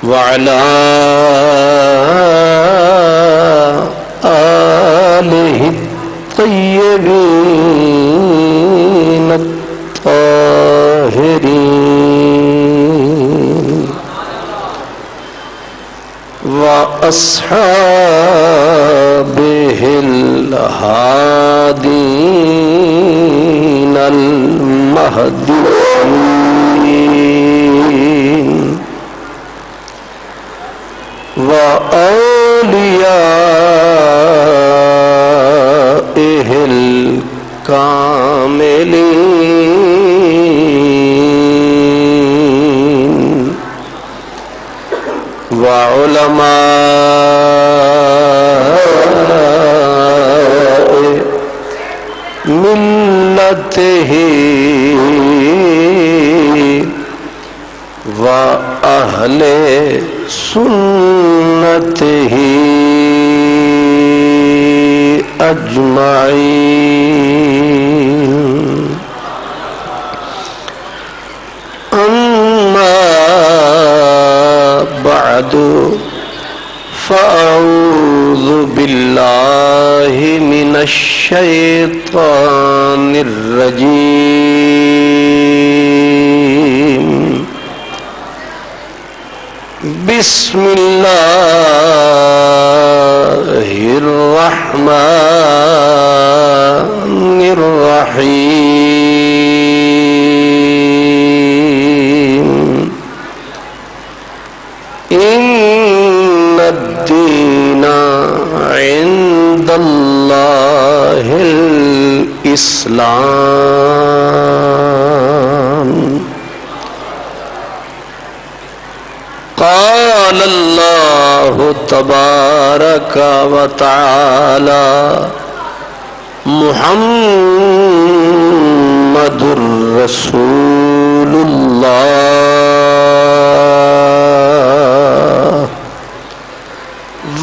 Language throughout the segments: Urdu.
وعلى آله الطيبين الطاهرين وأصحابه الهادين المهديين وأوليائه الكاملين وعلماء ملته وأهل سنته أجمعين. أما بعد فأعوذ بالله من الشيطان الرجيم. بسم الله الرحمن الرحيم. إن الدين عند الله الإسلام. قال الله تبارك وتعالى محمد رسول الله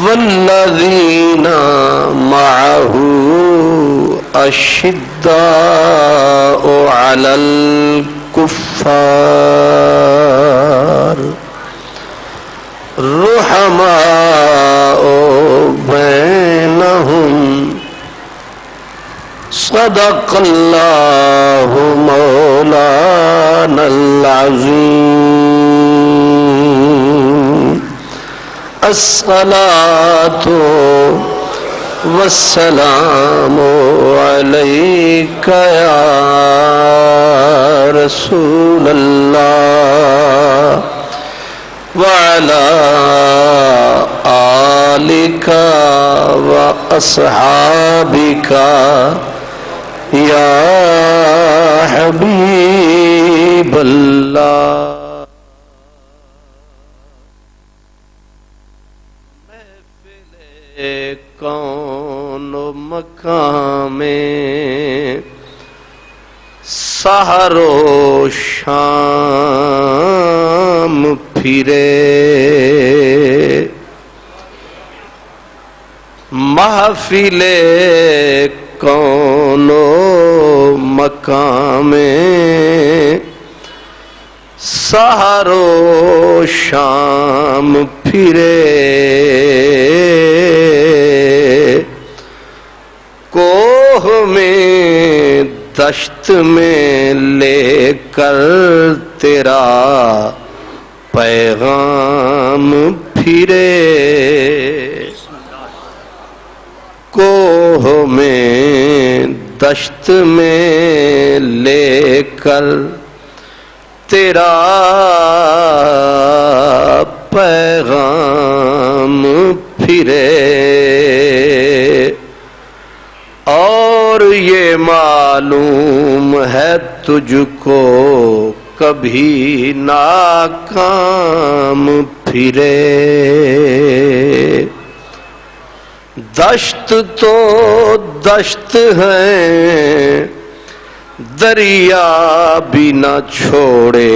والذين معه أشداء على الكفار رحماء بينهم. صدق الله مولانا العظيم. الصلاة والسلام عليك يا رسول الله وعلى آلك وأصحابك يا حبيب الله. محفل کون و مکان میں سحر و شام پھرے، محفل کون و مکان میں سحر و شام پھرے، کوہ میں دشت میں لے کر تیرا پیغام پھرے، کوہ میں دشت میں لے کر تیرا پیغام پھرے، اور یہ معلوم ہے تجھ کو کبھی ناکام پھرے. دشت تو دشت ہے دریا بھی نہ چھوڑے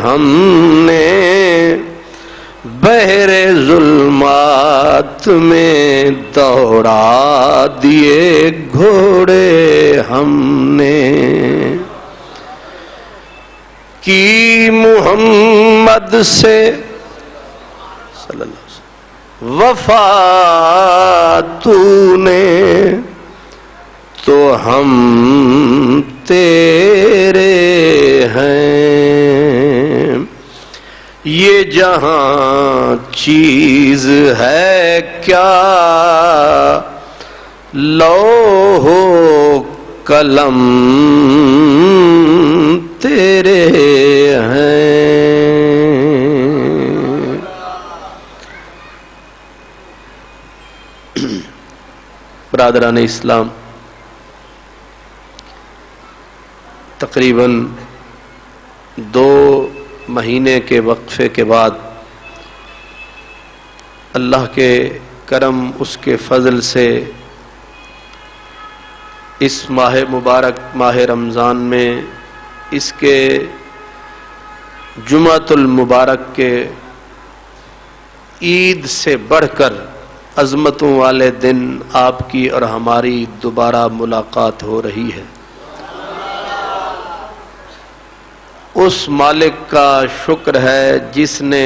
ہم نے، بحر ظلمات میں دوڑا دیے گھوڑے ہم نے. کی محمد سے صلی اللہ علیہ وسلم وفا تو نے تو ہم تیرے ہیں، یہ جہاں چیز ہے کیا لوح و قلم تیرے ہیں۔ برادران اسلام، تقریباً 2 مہینے کے وقفے کے بعد اللہ کے کرم، اس کے فضل سے اس ماہ مبارک ماہ رمضان میں اس کے جمعۃ المبارک کے عید سے بڑھ کر عظمتوں والے دن آپ کی اور ہماری دوبارہ ملاقات ہو رہی ہے۔ اس مالک کا شکر ہے جس نے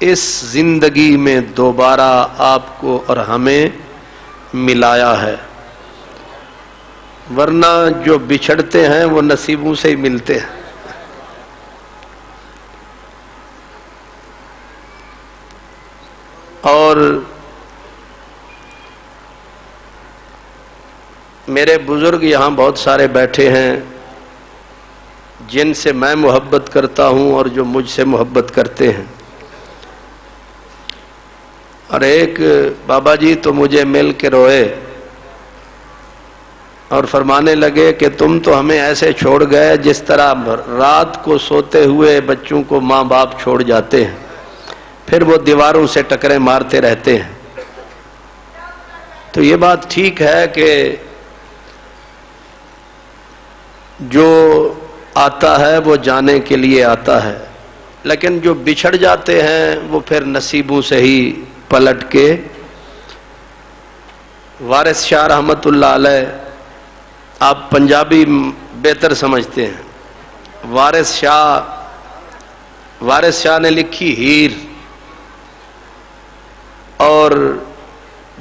اس زندگی میں دوبارہ آپ کو اور ہمیں ملایا ہے، ورنہ جو بچھڑتے ہیں وہ نصیبوں سے ہی ملتے ہیں۔ اور میرے بزرگ یہاں بہت سارے بیٹھے ہیں جن سے میں محبت کرتا ہوں اور جو مجھ سے محبت کرتے ہیں، اور ایک بابا جی تو مجھے مل کے روئے اور فرمانے لگے کہ تم تو ہمیں ایسے چھوڑ گئے جس طرح رات کو سوتے ہوئے بچوں کو ماں باپ چھوڑ جاتے ہیں، پھر وہ دیواروں سے ٹکریں مارتے رہتے ہیں۔ تو یہ بات ٹھیک ہے کہ جو آتا ہے وہ جانے کے لیے آتا ہے، لیکن جو بچھڑ جاتے ہیں وہ پھر نصیبوں سے ہی پلٹ کے۔ وارث شاہ رحمت اللہ علیہ، آپ پنجابی بہتر سمجھتے ہیں، وارث شاہ نے لکھی ہیر، اور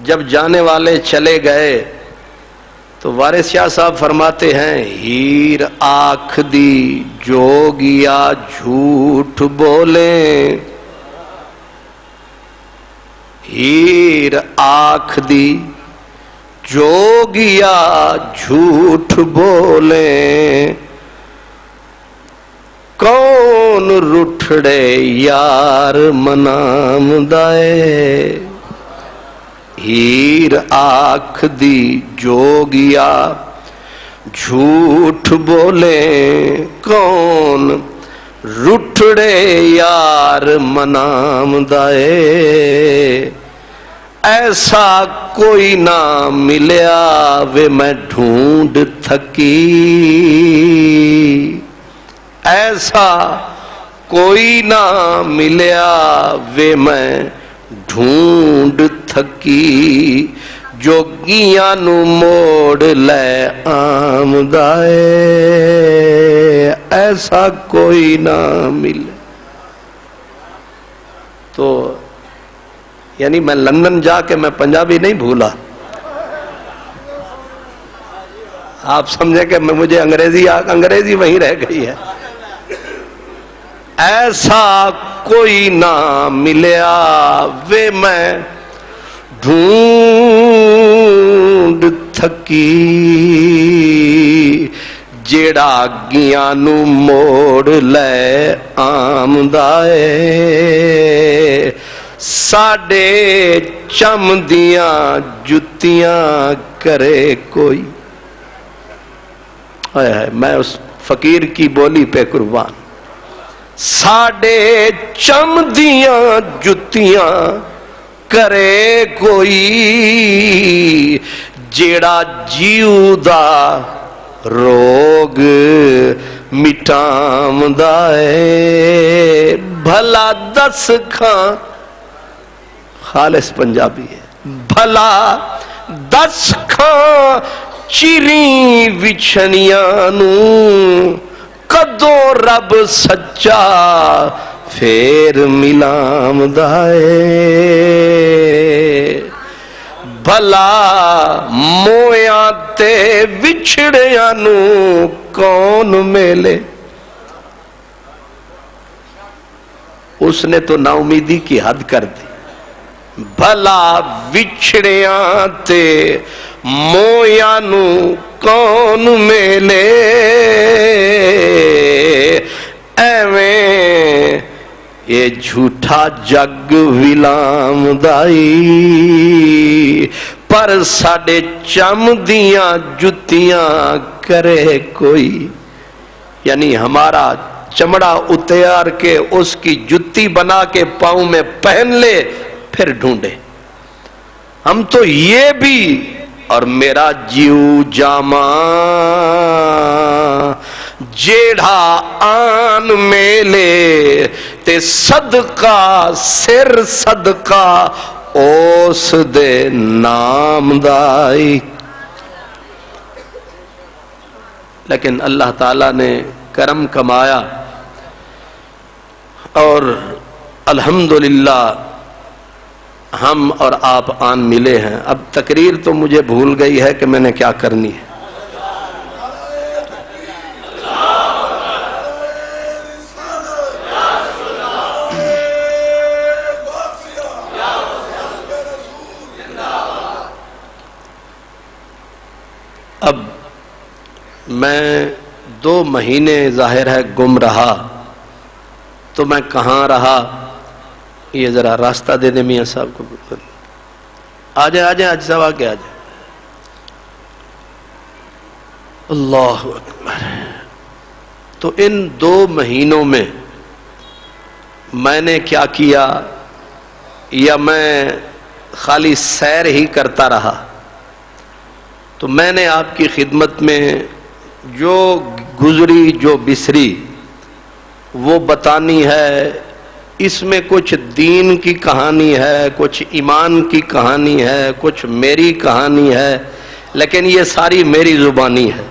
جب جانے والے چلے گئے تو وارث شاہ صاحب فرماتے ہیں، ہیر آنکھ دی جوگیا جھوٹ بولیں، ہیر آنکھ دی جوگیا جھوٹ بولیں، کون رٹھڑے یار منام دائے، ہیر آنکھ دی جوگیا جھوٹ بولیں، کون رٹھڑے یار منام دائے، ایسا کوئی نہ ملیا وے میں ڈھونڈ تھکی، ایسا کوئی نہ ملیا وے میں ڈھونڈ تھکی، جوگیاں نو موڑ لے آمدائے، ایسا کوئی نہ ملے۔ تو یعنی میں لندن جا کے میں پنجابی نہیں بھولا، آپ سمجھے کہ مجھے انگریزی وہیں رہ گئی ہے۔ ایسا کوئی نہ ملیا وے میں ڈھونڈ تھکی، جیڑا گیاں نو موڑ لے آمدائے، ساڈے چم دیاں جتیاں کرے کوئی۔ میں اس فقیر کی بولی پہ قربان، ساڈے چم دیاں جتیاں کرے کوئی، جیڑا جیو دا روگ مٹامدا ہے، بھلا دس کھاں، خالص پنجابی ہے، بھلا دس کھاں چیریں وچھنیاں نو، کدوں رب سچا پھر ملام دائے بھلا مویاں تے وچھڑیاں نو کون ملے. اس نے تو نا امیدی کی حد کر دی. بھلا وچھڑیاں تے مویاں نو کون ملے ایویں یہ جھوٹا جگ ویلام دائی پر ساڈے چم دیاں جتیاں کرے کوئی. یعنی ہمارا چمڑا اتار کے اس کی جتی بنا کے پاؤں میں پہن لے پھر ڈھونڈے. ہم تو یہ بھی اور میرا جیو جاما جیڑھا آن میلے تے صدقہ سر صدقہ اس دے نام دائی. لیکن اللہ تعالیٰ نے کرم کمایا اور الحمدللہ ہم اور آپ آن ملے ہیں. اب تقریر تو مجھے بھول گئی ہے کہ میں نے کیا کرنی ہے. اب میں 2 مہینے ظاہر ہے گم رہا تو میں کہاں رہا یہ ذرا راستہ دے دیں میاں صاحب کو. آ جائیں آج صاحب آگے آ جائیں. اللہ اکبر. تو ان 2 مہینوں میں میں نے کیا کیا یا میں خالی سیر ہی کرتا رہا. تو میں نے آپ کی خدمت میں جو گزری جو بسری وہ بتانی ہے. اس میں کچھ دین کی کہانی ہے, کچھ ایمان کی کہانی ہے, کچھ میری کہانی ہے, لیکن یہ ساری میری زبانی ہے.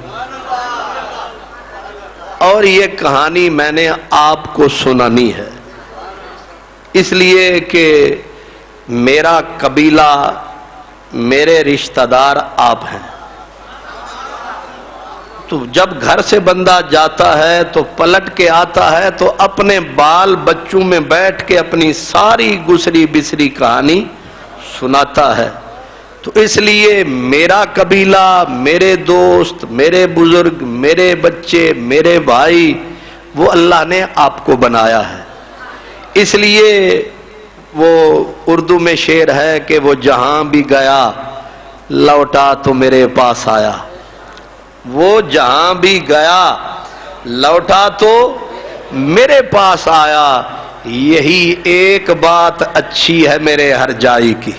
اور یہ کہانی میں نے آپ کو سنانی ہے اس لیے کہ میرا قبیلہ میرے رشتہ دار آپ ہیں. تو جب گھر سے بندہ جاتا ہے تو پلٹ کے آتا ہے تو اپنے بال بچوں میں بیٹھ کے اپنی ساری گزری بسری کہانی سناتا ہے. تو اس لیے میرا قبیلہ, میرے دوست, میرے بزرگ, میرے بچے, میرے بھائی وہ اللہ نے آپ کو بنایا ہے. اس لیے وہ اردو میں شعر ہے کہ وہ جہاں بھی گیا لوٹا تو میرے پاس آیا. وہ جہاں بھی گیا لوٹا تو میرے پاس آیا. یہی ایک بات اچھی ہے میرے ہر جائی کی.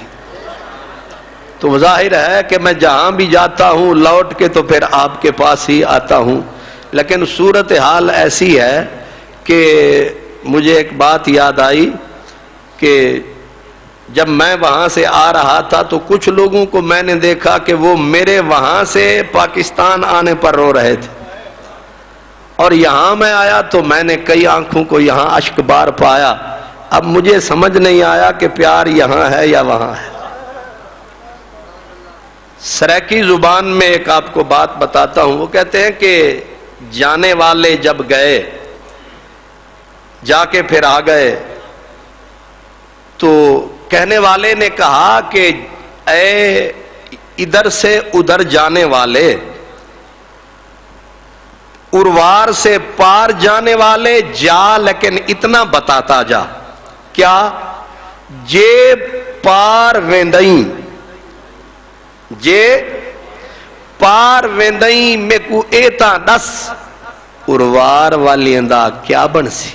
تو ظاہر ہے کہ میں جہاں بھی جاتا ہوں لوٹ کے تو پھر آپ کے پاس ہی آتا ہوں. لیکن صورتحال ایسی ہے کہ مجھے ایک بات یاد آئی کہ جب میں وہاں سے آ رہا تھا تو کچھ لوگوں کو میں نے دیکھا کہ وہ میرے وہاں سے پاکستان آنے پر رو رہے تھے, اور یہاں میں آیا تو میں نے کئی آنکھوں کو یہاں اشک بار پایا. اب مجھے سمجھ نہیں آیا کہ پیار یہاں ہے یا وہاں ہے. سریکی زبان میں ایک آپ کو بات بتاتا ہوں. وہ کہتے ہیں کہ جانے والے جب گئے جا کے پھر آ گئے تو کہنے والے نے کہا کہ اے ادھر سے ادھر جانے والے, اروار سے پار جانے والے, جا لیکن اتنا بتاتا جا. کیا؟ جے پار ویندئیں, جے پار ویندئیں میں کو ایتا دس اروار والیں دا کیا بن سی.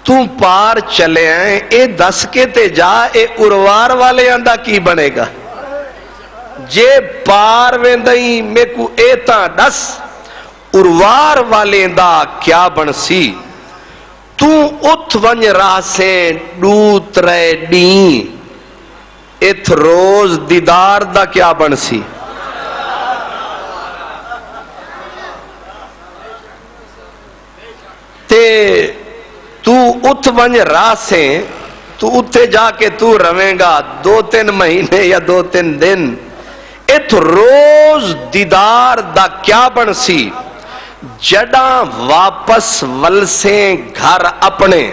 تو پار چلے ہیں اے دس کے تے جا اے اروار والے آندہ کی بنے گا. جے پار ویندئیں میں کو ایتا دس اروار والے دا کیا بن سی. تو ات ونج راہ سے ڈوت رہ ڈین ات روز دیدار دا کیا بن سی. تے ات ونج راہ سے تو اتھے جا کے تو رویں گا 2-3 مہینے یا 2-3 دن ات روز دیدار دا کیا بن سی جڑاں واپس ولسیں گھر اپنے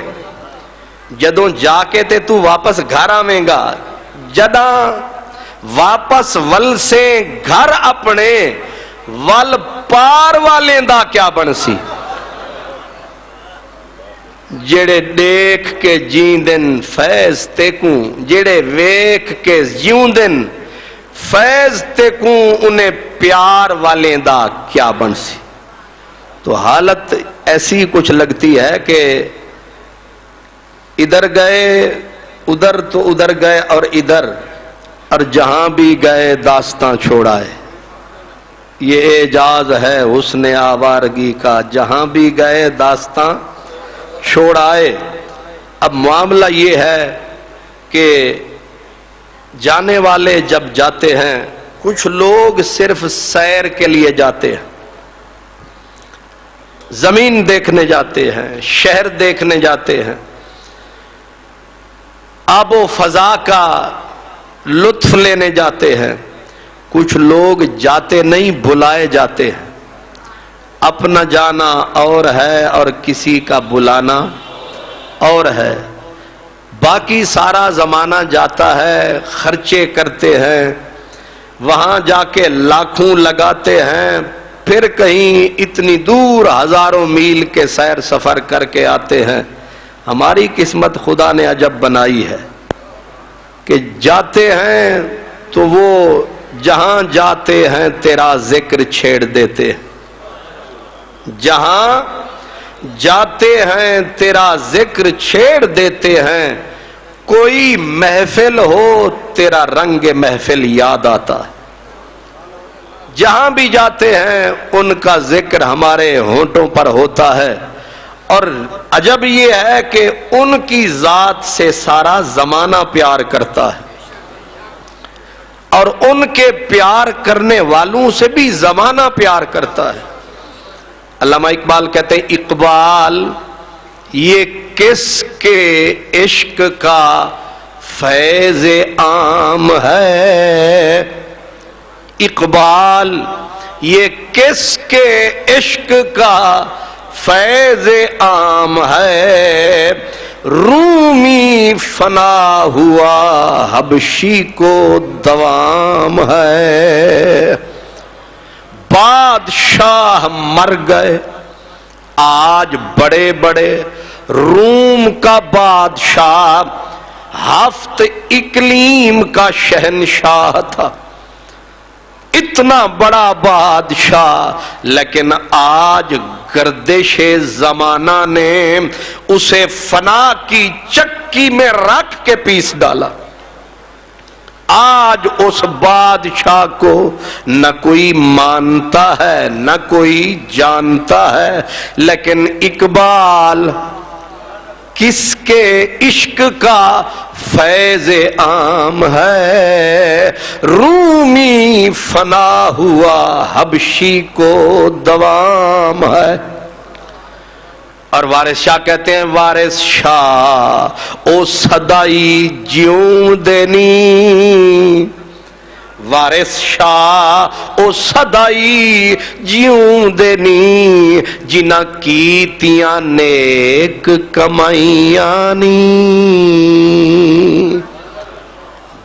جدوں جا کے تے تو واپس گھر آویں گا جڑاں واپس ولسیں گھر اپنے ول پار والیں دا کیا بن سی جڑے دیکھ کے جیندن فیض تیکوں جڑے ویکھ کے جیوندن فیض تیکوں انہیں پیار والیں دا کیا بن سی تو حالت ایسی کچھ لگتی ہے کہ ادھر گئے ادھر تو ادھر گئے اور ادھر اور جہاں بھی گئے داستان چھوڑائے یہ اعجاز ہے حسن آوارگی کا جہاں بھی گئے داستان چھوڑائے اب معاملہ یہ ہے کہ جانے والے جب جاتے ہیں کچھ لوگ صرف سیر کے لیے جاتے ہیں زمین دیکھنے جاتے ہیں شہر دیکھنے جاتے ہیں آب و فضا کا لطف لینے جاتے ہیں کچھ لوگ جاتے نہیں بلائے جاتے ہیں اپنا جانا اور ہے اور کسی کا بلانا اور ہے باقی سارا زمانہ جاتا ہے خرچے کرتے ہیں وہاں جا کے لاکھوں لگاتے ہیں پھر کہیں اتنی دور ہزاروں میل کے سیر سفر کر کے آتے ہیں ہماری قسمت خدا نے عجب بنائی ہے کہ جاتے ہیں تو وہ جہاں جاتے ہیں تیرا ذکر چھیڑ دیتے ہیں جہاں جاتے ہیں تیرا ذکر چھیڑ دیتے ہیں کوئی محفل ہو تیرا رنگ محفل یاد آتا ہے جہاں بھی جاتے ہیں ان کا ذکر ہمارے ہونٹوں پر ہوتا ہے اور عجب یہ ہے کہ ان کی ذات سے سارا زمانہ پیار کرتا ہے اور ان کے پیار کرنے والوں سے بھی زمانہ پیار کرتا ہے علامہ اقبال کہتے ہیں اقبال یہ کس کے عشق کا فیض عام ہے اقبال یہ کس کے عشق کا فیض عام ہے رومی فنا ہوا حبشی کو دوام ہے بادشاہ مر گئے آج بڑے بڑے روم کا بادشاہ ہفت اقلیم کا شہنشاہ تھا اتنا بڑا بادشاہ لیکن آج گردش زمانہ نے اسے فنا کی چکی میں رکھ کے پیس ڈالا آج اس بادشاہ کو نہ کوئی مانتا ہے نہ کوئی جانتا ہے لیکن اقبال کس کے عشق کا فیض عام ہے رومی فنا ہوا حبشی کو دوام ہے اور وارث شاہ کہتے ہیں وارث شاہ او صدائی جیوں دینی وارث شاہ او صدائی جیوں دینی جنہ کیتیاں نیک کمائیاں نی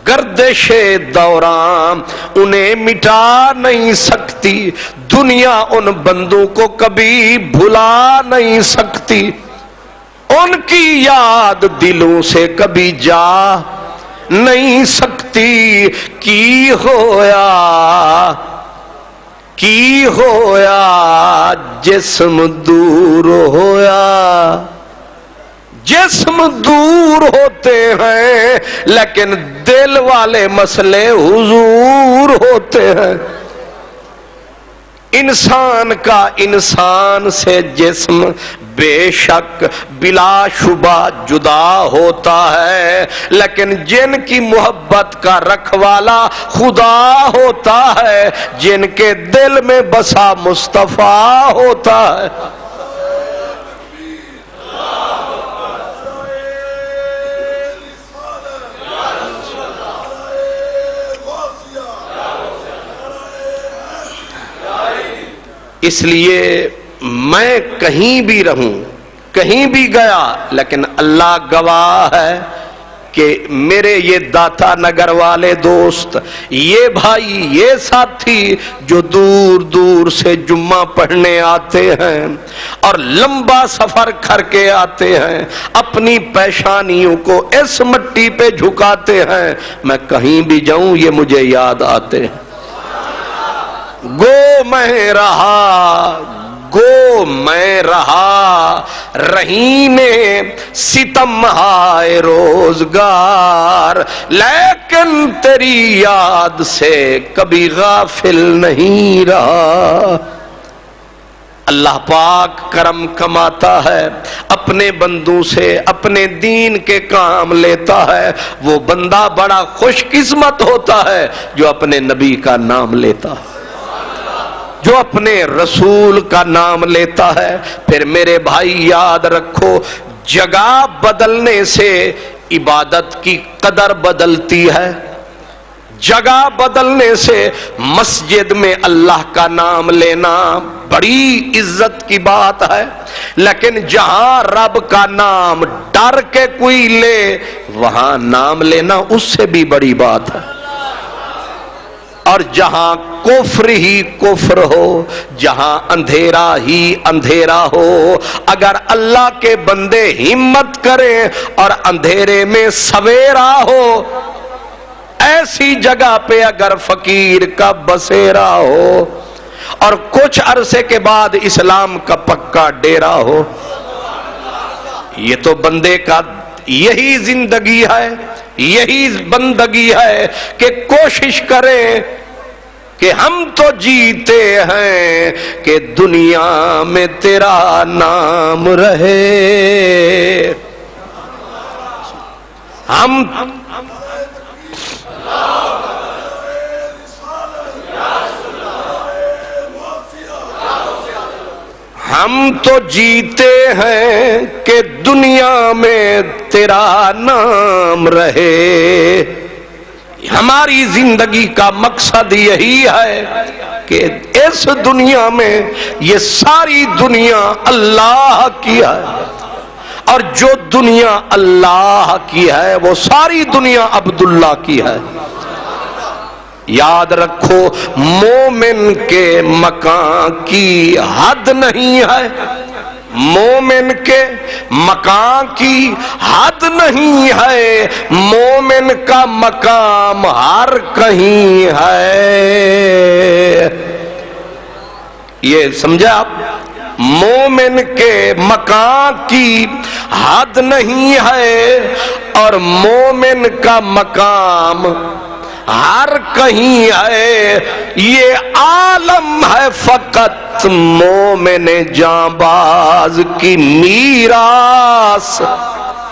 گردش دوران انہیں مٹا نہیں سکتی دنیا ان بندوں کو کبھی بھلا نہیں سکتی ان کی یاد دلوں سے کبھی جا نہیں سکتی کی ہویا جسم دور ہویا جسم دور ہوتے ہیں لیکن دل والے مسئلے حضور ہوتے ہیں انسان کا انسان سے جسم بے شک بلا شبہ جدا ہوتا ہے لیکن جن کی محبت کا رکھوالا خدا ہوتا ہے جن کے دل میں بسا مصطفیٰ ہوتا ہے اس لیے میں کہیں بھی رہوں، کہیں بھی گیا، لیکن اللہ گواہ ہے کہ میرے یہ داتا نگر والے دوست، یہ بھائی، یہ ساتھی جو دور دور سے جمعہ پڑھنے آتے ہیں اور لمبا سفر کر کے آتے ہیں، اپنی پیشانیوں کو اس مٹی پہ جھکاتے ہیں، میں کہیں بھی جاؤں یہ مجھے یاد آتے ہیں۔ گو میں رہا، گو میں رہا، رہینے ستم ہائے روزگار، لیکن تیری یاد سے کبھی غافل نہیں رہا۔ اللہ پاک کرم کماتا ہے، اپنے بندوں سے اپنے دین کے کام لیتا ہے۔ وہ بندہ بڑا خوش قسمت ہوتا ہے جو اپنے نبی کا نام لیتا ہے، جو اپنے رسول کا نام لیتا ہے۔ پھر میرے بھائی یاد رکھو، جگہ بدلنے سے عبادت کی قدر بدلتی ہے، جگہ بدلنے سے مسجد میں اللہ کا نام لینا بڑی عزت کی بات ہے، لیکن جہاں رب کا نام ڈر کے کوئی لے، وہاں نام لینا اس سے بھی بڑی بات ہے۔ اور جہاں کفر ہی کفر ہو، جہاں اندھیرا ہی اندھیرا ہو، اگر اللہ کے بندے ہمت کریں اور اندھیرے میں سویرا ہو، ایسی جگہ پہ اگر فقیر کا بسیرا ہو اور کچھ عرصے کے بعد اسلام کا پکا ڈیرا ہو، یہ تو بندے کا یہی زندگی ہے، یہی بندگی ہے کہ کوشش کریں کہ ہم تو جیتے ہیں کہ دنیا میں تیرا نام رہے۔ ہم تو جیتے ہیں کہ دنیا میں تیرا نام رہے۔ ہماری زندگی کا مقصد یہی ہے کہ اس دنیا میں یہ ساری دنیا اللہ کی ہے، اور جو دنیا اللہ کی ہے وہ ساری دنیا عبداللہ کی ہے۔ یاد رکھو، مومن کے مکان کی حد نہیں ہے، مومن کے مقام کی حد نہیں ہے، مومن کا مقام ہر کہیں ہے۔ یہ سمجھا آپ؟ مومن کے مقام کی حد نہیں ہے اور مومن کا مقام ہر کہیں ہے۔ یہ عالم ہے فقط مومن جانباز کی میراث،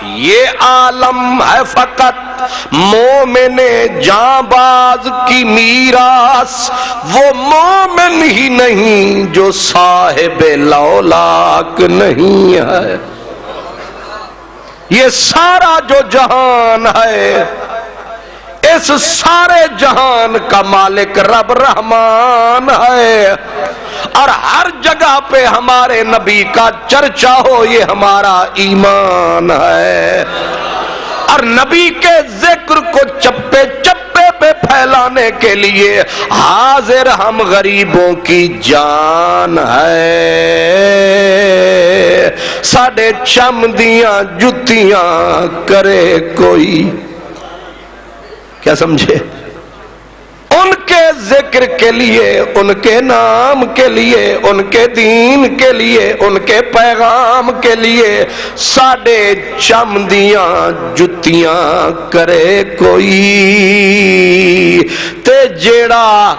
یہ عالم ہے فقط مومن جانباز کی میراث۔ وہ مومن ہی نہیں جو صاحب لولاک نہیں ہے۔ یہ سارا جو جہان ہے، اس سارے جہان کا مالک رب رحمان ہے، اور ہر جگہ پہ ہمارے نبی کا چرچا ہو، یہ ہمارا ایمان ہے۔ اور نبی کے ذکر کو چپے چپے پہ پھیلانے کے لیے حاضر ہم غریبوں کی جان ہے۔ ساڑھے چمدیاں جتیاں کرے کوئی، کیا سمجھے؟ ان کے ذکر کے لیے، ان کے نام کے لیے، ان کے دین کے لیے، ان کے پیغام کے لیے ساڑھے چمدیاں جتیاں کرے کوئی تے جیڑا۔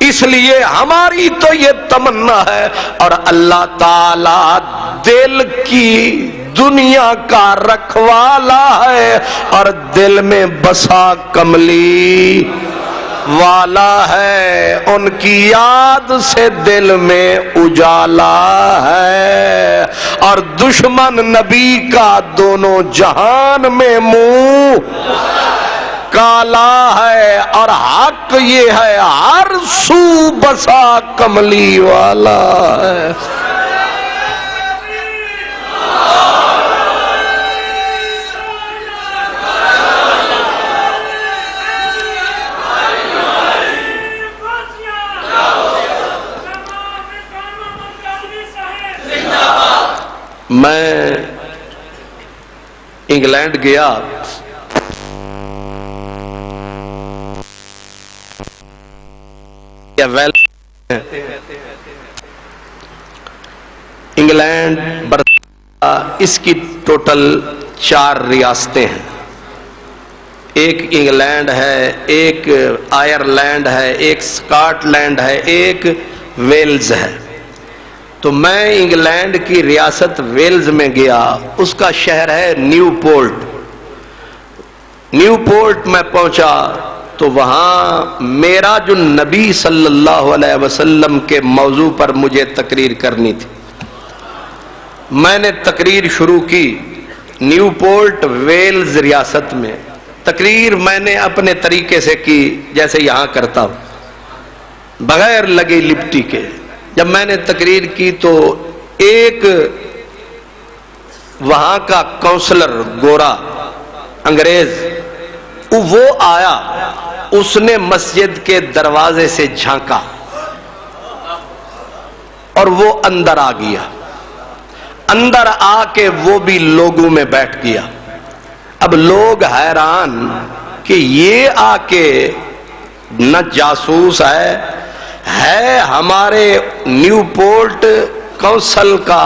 اس لیے ہماری تو یہ تمنا ہے، اور اللہ تعالی دل کی دنیا کا رکھوالا ہے، اور دل میں بسا کملی والا ہے۔ ان کی یاد سے دل میں اجالا ہے، اور دشمن نبی کا دونوں جہان میں منہ کالا ہے اور حق یہ ہے ہر سو بسا کملی والا ہے. میں انگلینڈ گیا، انگلینڈ اس کی ٹوٹل 4 ریاستیں ہیں. ایک انگلینڈ ہے، ایک آئرلینڈ ہے، ایک سکاٹ لینڈ ہے، ایک ویلز ہے. تو میں انگلینڈ کی ریاست ویلز میں گیا. اس کا شہر ہے نیو پورٹ. نیو پورٹ میں پہنچا تو وہاں میرا جو نبی صلی اللہ علیہ وسلم کے موضوع پر مجھے تقریر کرنی تھی. میں نے تقریر شروع کی نیو پورٹ ویلز ریاست میں. تقریر میں نے اپنے طریقے سے کی جیسے یہاں کرتا ہوں، بغیر لگی لپٹی کے. جب میں نے تقریر کی تو ایک وہاں کا کونسلر گورا انگریز وہ آیا، اس نے مسجد کے دروازے سے جھانکا اور وہ اندر آ گیا. اندر آ کے وہ بھی لوگوں میں بیٹھ گیا. اب لوگ حیران کہ یہ آ کے نہ جاسوس ہے ہمارے نیو پورٹ کونسل کا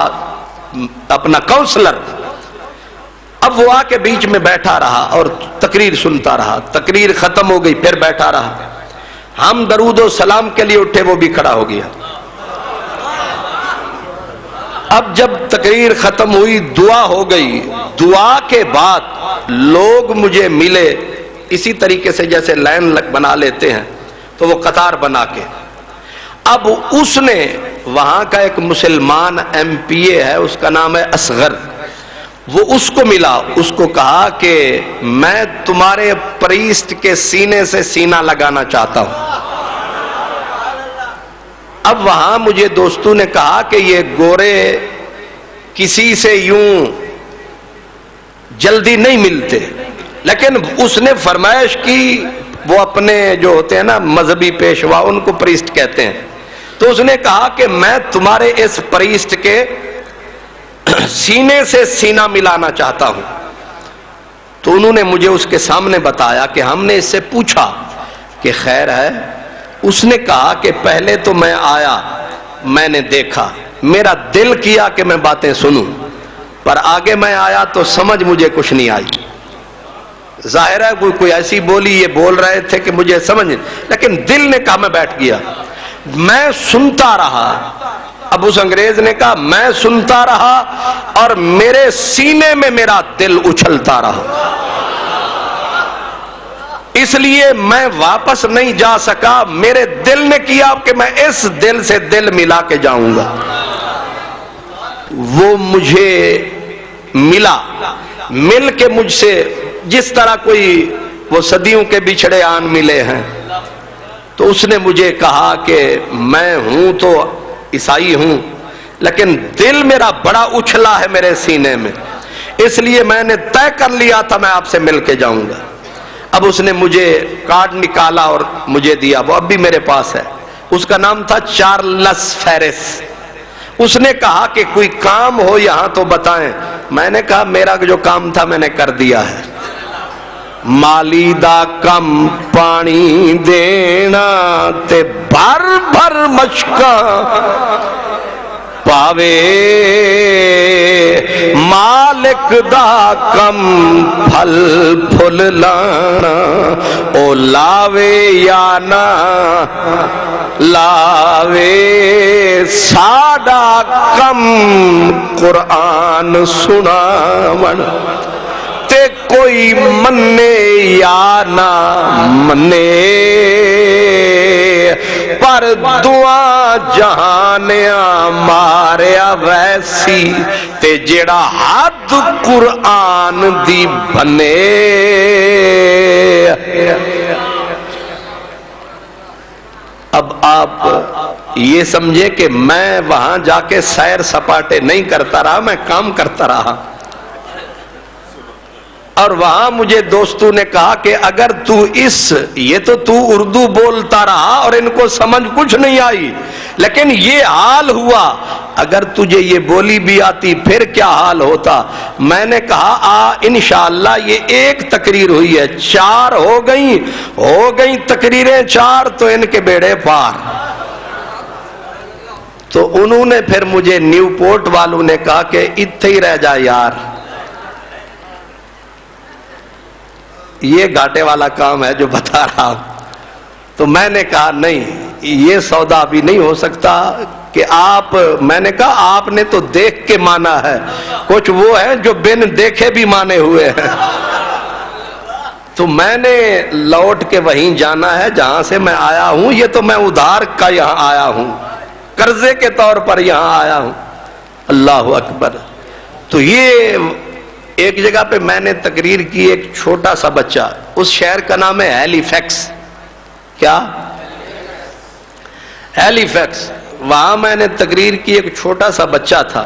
اپنا کونسلر. اب وہ آ کے بیچ میں بیٹھا رہا اور تقریر سنتا رہا. تقریر ختم ہو گئی، پھر بیٹھا رہا. ہم درود و سلام کے لیے اٹھے، وہ بھی کھڑا ہو گیا. اب جب تقریر ختم ہوئی، دعا ہو گئی. دعا کے بعد لوگ مجھے ملے اسی طریقے سے جیسے لائن بنا لیتے ہیں، تو وہ قطار بنا کے. اب اس نے وہاں کا ایک مسلمان ایم پی اے ہے، اس کا نام ہے اصغر. وہ اس کو ملا، اس کو کہا کہ میں تمہارے پریسٹ کے سینے سے سینہ لگانا چاہتا ہوں. اب وہاں مجھے دوستوں نے کہا کہ یہ گورے کسی سے یوں جلدی نہیں ملتے، لیکن اس نے فرمائش کی. وہ اپنے جو ہوتے ہیں نا مذہبی پیشوا، ان کو پریسٹ کہتے ہیں. تو اس نے کہا کہ میں تمہارے اس پریسٹ کے سینے سے سینہ ملانا چاہتا ہوں. تو انہوں نے مجھے اس کے سامنے بتایا کہ ہم نے اس سے پوچھا کہ خیر ہے. اس نے کہا کہ پہلے تو میں آیا، میں نے دیکھا، میرا دل کیا کہ میں باتیں سنوں، پر آگے میں آیا تو سمجھ مجھے کچھ نہیں آئی. ظاہر ہے کوئی ایسی بولی یہ بول رہے تھے کہ مجھے سمجھ، لیکن دل نے کہا. میں بیٹھ گیا، میں سنتا رہا. اب اس انگریز نے کہا میں سنتا رہا اور میرے سینے میں میرا دل اچھلتا رہا، اس لیے میں واپس نہیں جا سکا. میرے دل نے کیا کہ میں اس دل سے دل ملا کے جاؤں گا. وہ مجھے ملا، مل کے مجھ سے جس طرح کوئی وہ صدیوں کے بچھڑے آن ملے ہیں. تو اس نے مجھے کہا کہ میں ہوں تو عیسائی ہوں، لیکن دل میرا بڑا اچھلا ہے میرے سینے میں، اس لیے میں نے طے کر لیا تھا میں آپ سے مل کے جاؤں گا. اب اس نے مجھے کارڈ نکالا اور مجھے دیا، وہ اب بھی میرے پاس ہے. اس کا نام تھا چارلس فیرس. اس نے کہا کہ کوئی کام ہو یہاں تو بتائیں. میں نے کہا میرا جو کام تھا میں نے کر دیا ہے. مالی دا کم پانی دینا تے بھر بھر مشکاں پاوے، مالک دا کم پھل پھل لانا، او لاوے یا نہ لاوے، ساڈا کم قرآن سناون تے کوئی منے یا نہ منے، پر دعا جہانیاں ماریا ویسی تے جیڑا حد قرآن دی بنے، اب آپ یہ سمجھے کہ میں وہاں جا کے سیر سپاٹے نہیں کرتا رہا، میں کام کرتا رہا. اور وہاں مجھے دوستوں نے کہا کہ اگر یہ تو اردو بولتا رہا اور ان کو سمجھ کچھ نہیں آئی، لیکن یہ حال ہوا، اگر تجھے یہ بولی بھی آتی پھر کیا حال ہوتا. میں نے کہا انشاءاللہ یہ ایک تقریر ہوئی ہے، 4 ہو گئیں تقریریں 4 تو ان کے بیڑے پار. تو انہوں نے پھر مجھے نیو پورٹ والوں نے کہا کہ اتھے ہی رہ جا یار، یہ گھاٹے والا کام ہے جو بتا رہا ہوں. تو میں نے کہا نہیں، یہ سودا بھی نہیں ہو سکتا کہ میں نے کہا آپ نے تو دیکھ کے مانا ہے، کچھ وہ ہے جو بن دیکھے بھی مانے ہوئے ہیں. تو میں نے لوٹ کے وہیں جانا ہے جہاں سے میں آیا ہوں. یہ تو میں ادھار کا یہاں آیا ہوں، قرضے کے طور پر یہاں آیا ہوں. اللہ اکبر. تو یہ ایک جگہ پہ میں نے تقریر کی، ایک چھوٹا سا بچہ، اس شہر کا نام ہے ہیلی فیکس. کیا؟ ہیلی فیکس. وہاں میں نے تقریر کی، ایک چھوٹا سا بچہ تھا.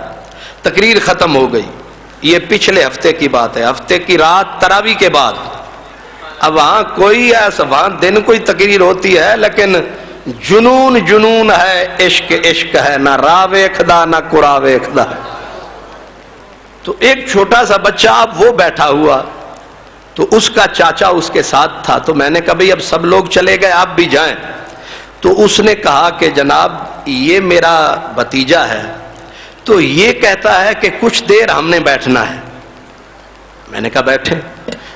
تقریر ختم ہو گئی، یہ پچھلے ہفتے کی بات ہے، ہفتے کی رات تراویح کے بعد. اب وہاں کوئی ایسا، وہاں دن کوئی تقریر ہوتی ہے لیکن جنون ہے، عشق ہے، نہ راہ ویکھدا نہ قرآ ویکھدا. تو ایک چھوٹا سا بچہ اب وہ بیٹھا ہوا، تو اس کا چاچا اس کے ساتھ تھا. تو میں نے کہا بھئی اب سب لوگ چلے گئے آپ بھی جائیں. تو اس نے کہا کہ جناب یہ میرا بھتیجا ہے، تو یہ کہتا ہے کہ کچھ دیر ہم نے بیٹھنا ہے. میں نے کہا بیٹھے.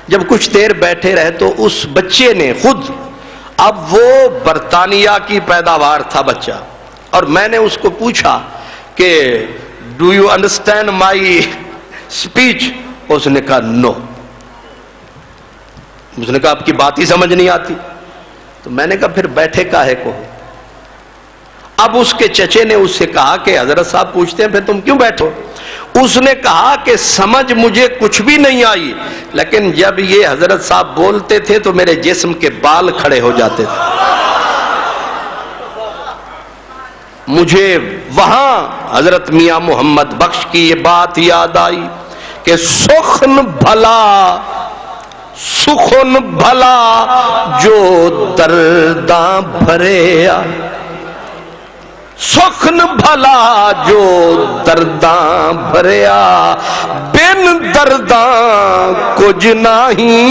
جب کچھ دیر بیٹھے رہے تو اس بچے نے خود، اب وہ برطانیہ کی پیداوار تھا بچہ، اور میں نے اس کو پوچھا کہ do you understand my speech? اس نے کہا نو. اس نے کہا آپ کی بات ہی سمجھ نہیں آتی. تو میں نے کہا پھر بیٹھے کاہے کو؟ اب اس کے چچے نے اس سے کہا کہ حضرت صاحب پوچھتے ہیں پھر تم کیوں بیٹھو؟ اس نے کہا کہ سمجھ مجھے کچھ بھی نہیں آئی، لیکن جب یہ حضرت صاحب بولتے تھے تو میرے جسم کے بال کھڑے ہو جاتے تھے. مجھے وہاں حضرت میاں محمد بخش کی یہ بات یاد آئی کہ سخن بھلا جو درداں بھرے آ، سخن بھلا جو درداں بھرے آ، بن درداں کچھ نہیں،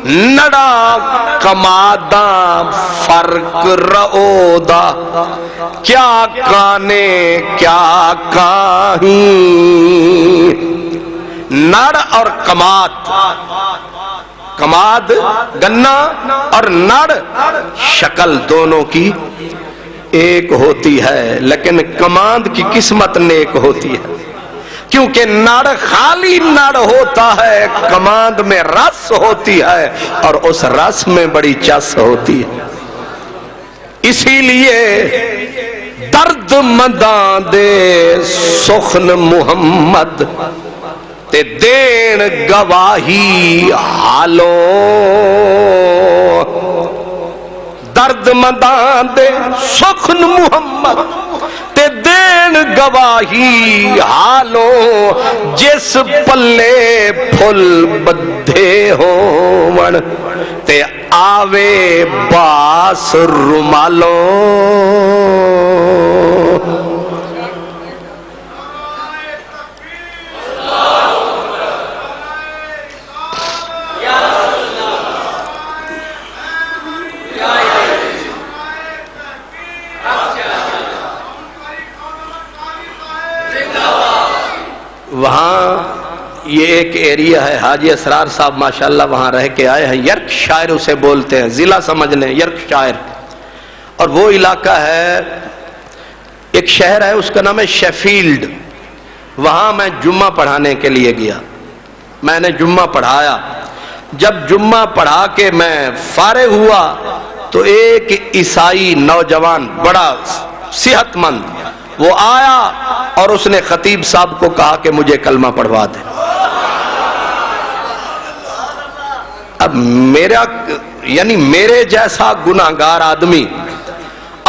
نڑا کماداں فرق رہو دا، کیا کانے کیا کہیں. نڑ اور کماد گنا اور نڑ شکل دونوں کی ایک ہوتی ہے، لیکن کماد کی قسمت نیک ہوتی ہے، کیونکہ نڑ خالی نڑ ہوتا ہے، کماد میں رس ہوتی ہے اور اس رس میں بڑی چس ہوتی ہے. اسی لیے درد منداں دے سخن محمد تے دین گواہی حالوں، درد منداں دے سخن محمد تے دین گواہی حالوں، جس پلے پھل بدھے ہون تے آوے باس رومالوں. وہاں یہ ایک ایریا ہے، حاجی اسرار صاحب ماشاءاللہ وہاں رہ کے آئے ہیں، یرک شائر اسے بولتے ہیں، ضلع سمجھ لیں یرک شائر. اور وہ علاقہ ہے، ایک شہر ہے اس کا نام ہے شیفیلڈ. وہاں میں جمعہ پڑھانے کے لیے گیا. میں نے جمعہ پڑھایا. جب جمعہ پڑھا کے میں فارغ ہوا تو ایک عیسائی نوجوان بڑا صحت مند وہ آیا اور اس نے خطیب صاحب کو کہا کہ مجھے کلمہ پڑھوا دے. میرا یعنی میرے جیسا گناہگار آدمی،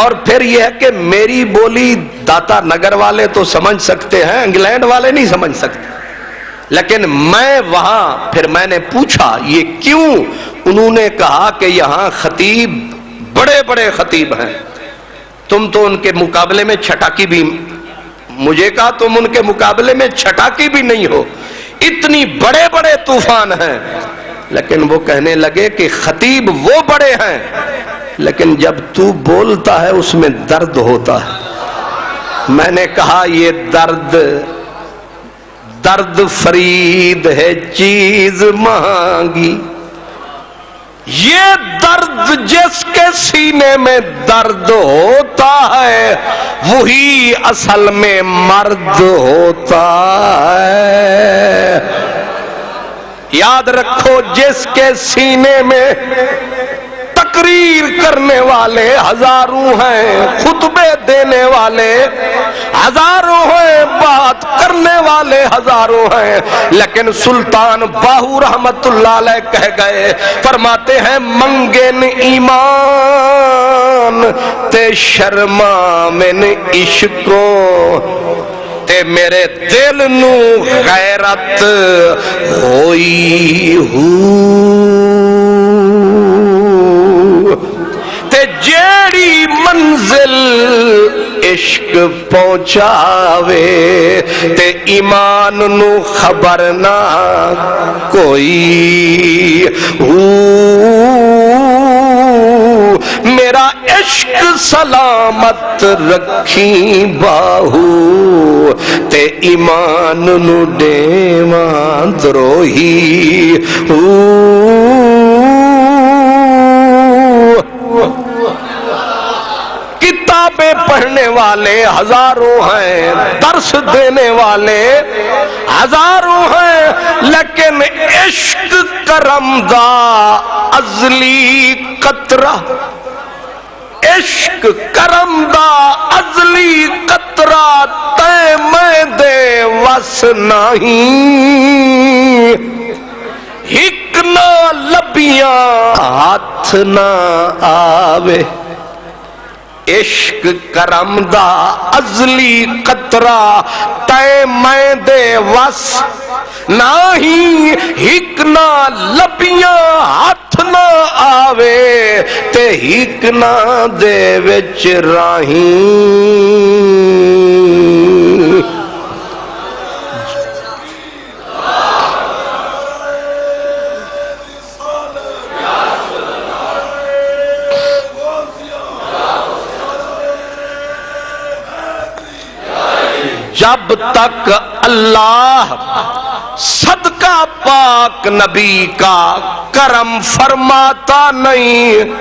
اور پھر یہ ہے کہ میری بولی داتا نگر والے تو سمجھ سکتے ہیں، انگلینڈ والے نہیں سمجھ سکتے، لیکن میں وہاں پھر میں نے پوچھا یہ کیوں؟ انہوں نے کہا کہ یہاں خطیب بڑے بڑے خطیب ہیں، تم تو ان کے مقابلے میں چھٹاکی بھی، مجھے کہا تم ان کے مقابلے میں چھٹاکی بھی نہیں ہو، اتنی بڑے بڑے طوفان ہیں۔ لیکن وہ کہنے لگے کہ خطیب وہ بڑے ہیں لیکن جب تو بولتا ہے اس میں درد ہوتا ہے۔ میں نے کہا یہ درد فرید ہے چیز مہنگی، یہ درد جس کے سینے میں درد ہوتا ہے وہی اصل میں مرد ہوتا ہے۔ یاد رکھو جس کے سینے میں تقریر کرنے والے ہزاروں ہیں، خطبے دینے والے ہزاروں ہیں، بات کرنے والے ہزاروں ہیں، لیکن سلطان باہو رحمت اللہ علیہ کہہ گئے، فرماتے ہیں منگن ایمان تے شرما من عشقوں تے میرے دل نو غیرت ہوئی تے جیڑی منزل عشق پہنچاوے تے ایمان نو خبر نہ کوئی میرا عشق سلامت رکھی باہو تے ایمان نو دیواں دروہی کتابیں پڑھنے والے ہزاروں ہیں، درس دینے والے ہزاروں ہیں، لیکن عشق کرم دا ازلی قطرہ، عشق کرم دا ازلی قطرہ تے میں دے وس نہیں، ہک نہ لبیاں ہاتھ نہ آوے، عشق کرم دا ازلی قطرہ تے میں دے وس نہیں، ہک نہ لبیاں ہاتھ نہ آوے تے ہک نہ دے وچ راہیں، جب تک اللہ صدقہ پاک نبی کا کرم فرماتا نہیں،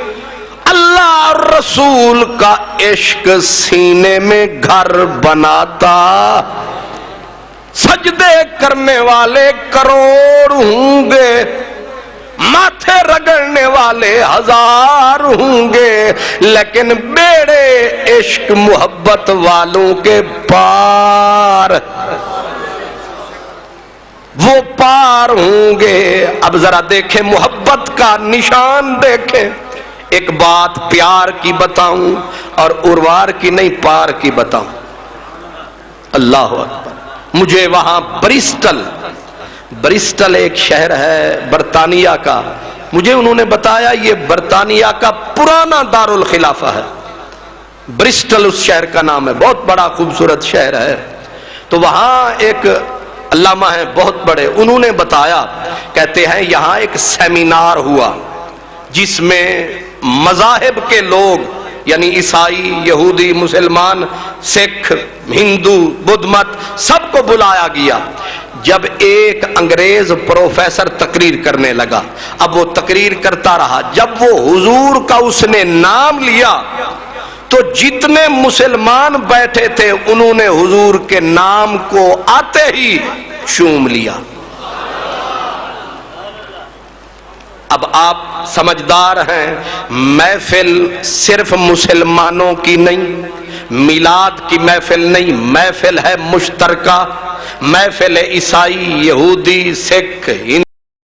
اللہ اور رسول کا عشق سینے میں گھر بناتا، سجدے کرنے والے کروڑ ہوں گے، ماتھے رگڑنے والے ہزار ہوں گے، لیکن بیڑے عشق محبت والوں کے پار وہ پار ہوں گے۔ اب ذرا دیکھیں محبت کا نشان دیکھیں، ایک بات پیار کی بتاؤں اور اروار کی نہیں، پار کی بتاؤں۔ اللہ اکبر، مجھے وہاں برسٹل ایک شہر ہے برطانیہ کا، مجھے انہوں نے بتایا یہ برطانیہ کا پرانا دارالخلافہ ہے، برسٹل اس شہر کا نام ہے، بہت بڑا خوبصورت شہر ہے۔ تو وہاں ایک علامہ ہیں بہت بڑے، انہوں نے بتایا، کہتے ہیں یہاں ایک سیمینار ہوا جس میں مذاہب کے لوگ یعنی عیسائی، یہودی، مسلمان، سکھ، ہندو، بدھ مت سب کو بلایا گیا۔ جب ایک انگریز پروفیسر تقریر کرنے لگا، اب وہ تقریر کرتا رہا، جب وہ حضور کا اس نے نام لیا تو جتنے مسلمان بیٹھے تھے انہوں نے حضور کے نام کو آتے ہی چوم لیا۔ اب آپ سمجھدار ہیں، محفل صرف مسلمانوں کی نہیں، میلاد کی محفل نہیں، محفل ہے مشترکہ، محفل ہے عیسائی، یہودی، سکھ،